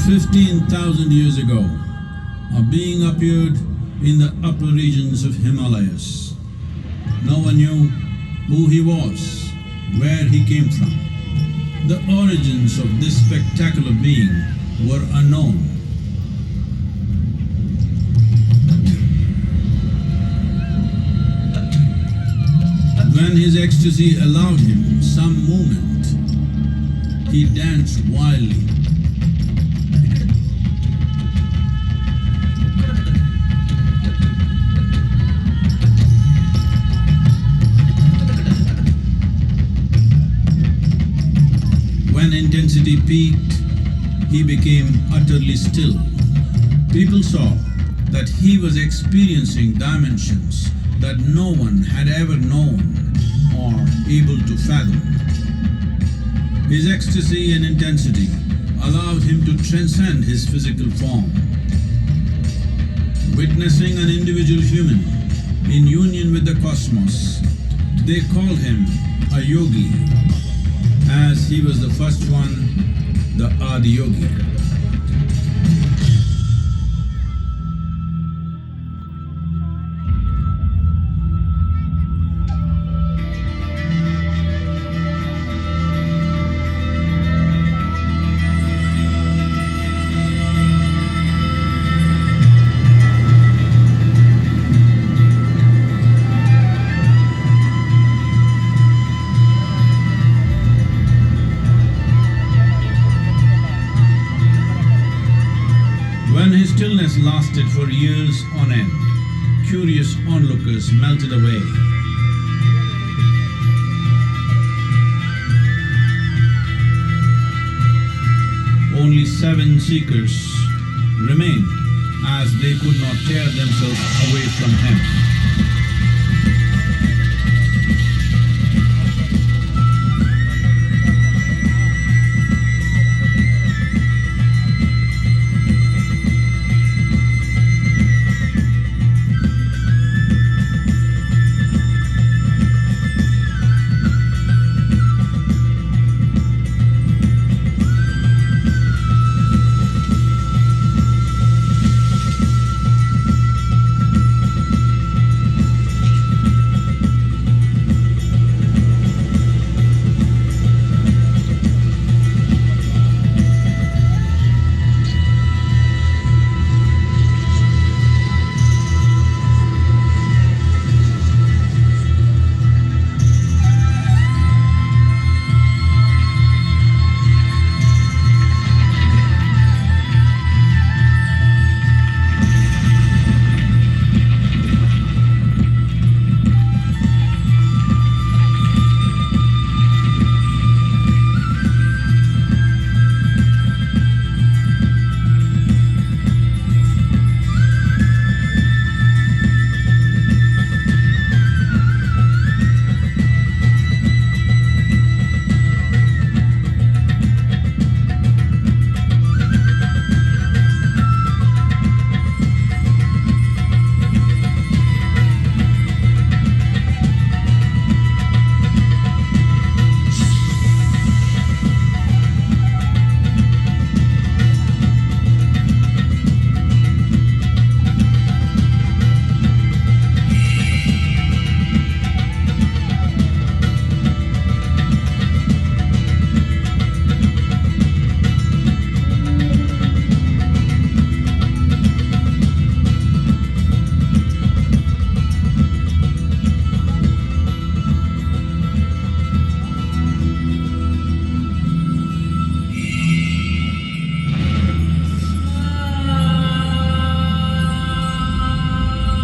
15,000 years ago, a being appeared in the upper regions of Himalayas. No one knew who he was, where he came from. The origins of this spectacular being were unknown. When his ecstasy allowed him some movement, he danced wildly. When intensity peaked, he became utterly still. People saw that he was experiencing dimensions that no one had ever known or able to fathom. His ecstasy and intensity allowed him to transcend his physical form. Witnessing an individual human in union with the cosmos, they called him a yogi, as he was the first one, the Adiyogi. When his stillness lasted for years on end, curious onlookers melted away. Only 7 seekers remained, as they could not tear themselves away from him.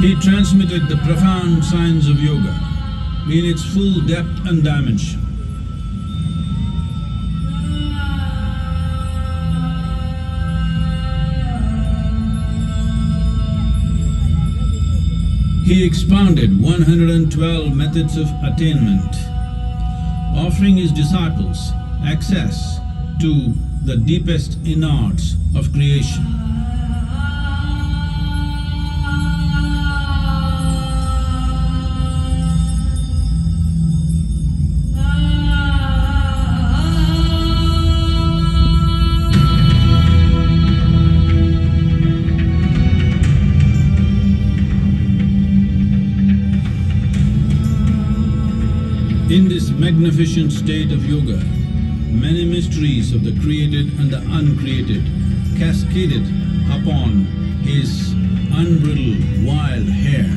He transmitted the profound science of yoga in its full depth and dimension. He expounded 112 methods of attainment, offering his disciples access to the deepest innards of creation. In this magnificent state of yoga, many mysteries of the created and the uncreated cascaded upon his unbridled wild hair.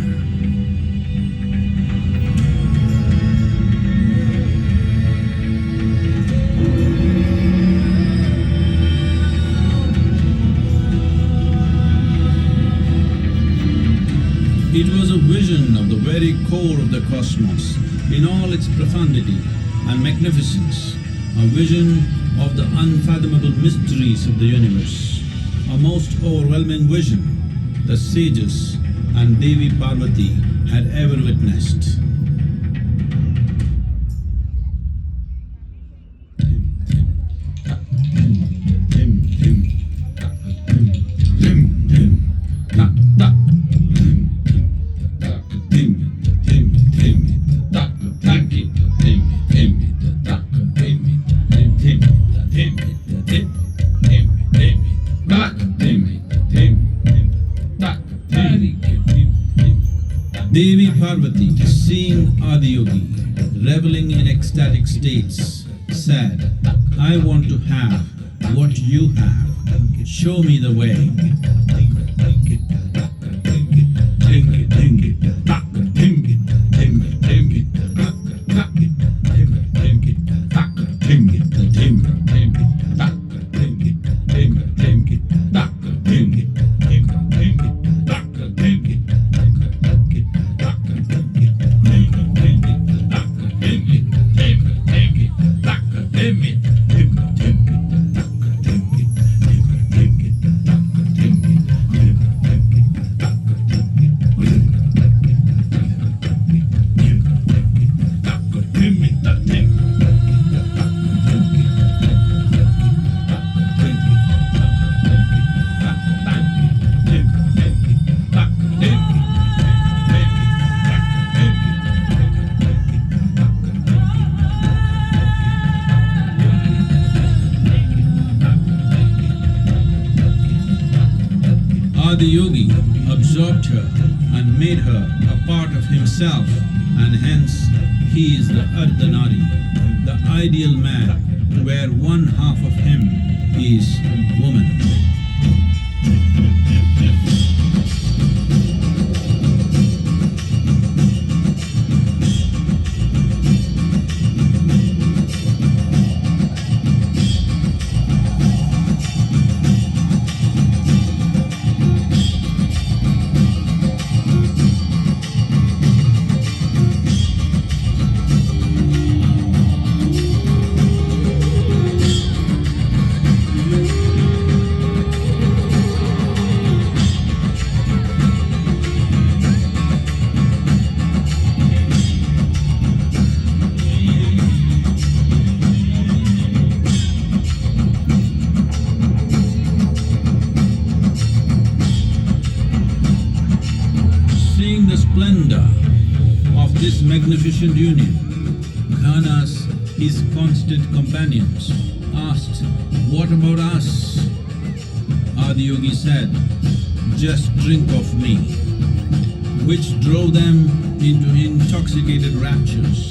It was a vision of the very core of the cosmos in all its profundity and magnificence, a vision of the unfathomable mysteries of the universe, a most overwhelming vision the sages and Devi Parvati had ever witnessed. Devi Parvati, seeing Adiyogi reveling in ecstatic states, said, "I want to have what you have. Show me the way." Adiyogi absorbed her and made her a part of himself, and hence he is the Ardhanari, the ideal man, where one half of him is woman. Seeing the splendor of this magnificent union, Ghanas, his constant companions, asked, "What about us?" Adiyogi said, "Just drink of me," which drove them into intoxicated raptures.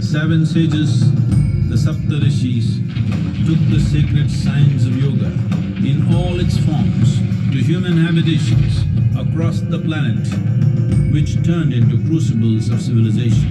Seven sages, the Saptarishis, took the sacred science of yoga in all its forms to human habitations across the planet, which turned into crucibles of civilization.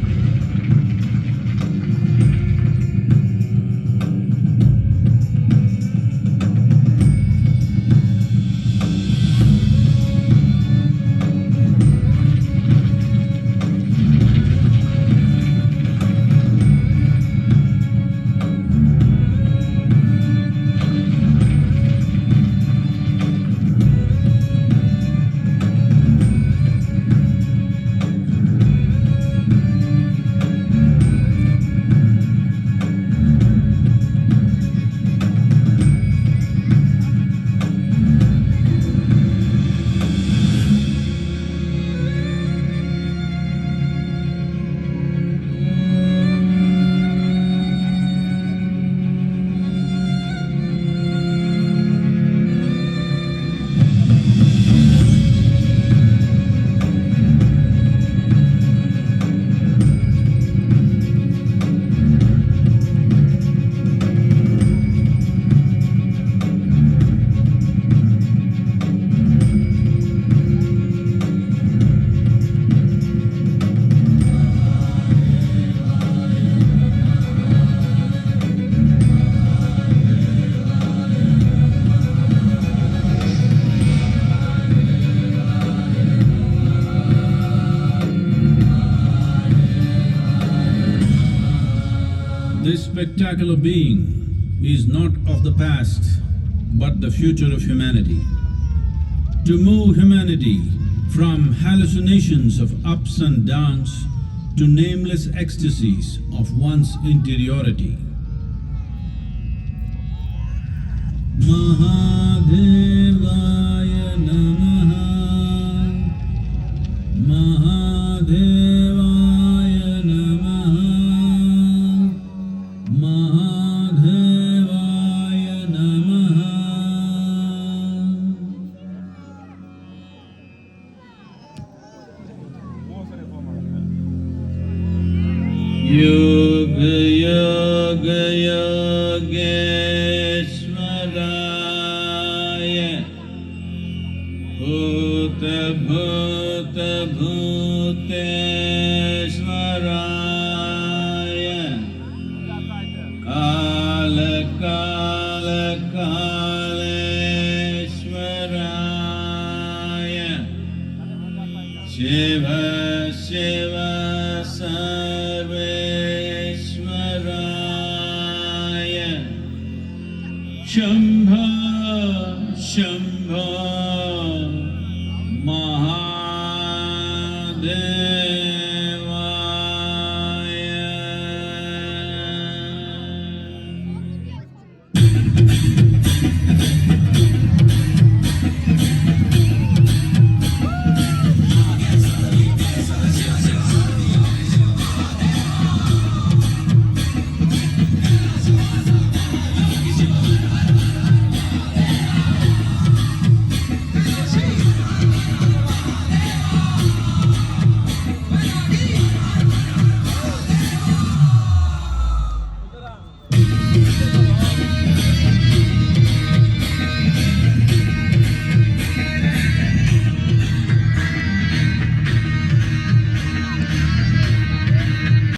spectacular being is not of the past, but the future of humanity. To move humanity from hallucinations of ups and downs to nameless ecstasies of one's interiority. Mahadevaya Namaha, Mahadevaya Namaha, Mahadevaya Namaha. Yoga Yoga Yogeshwaraya, Bhuta Bhuta Bhuteshwaraya, Kala Kala Kaleshwaraya, Shiva Shiva Sarveshwaraya, Shambho Shambho Maha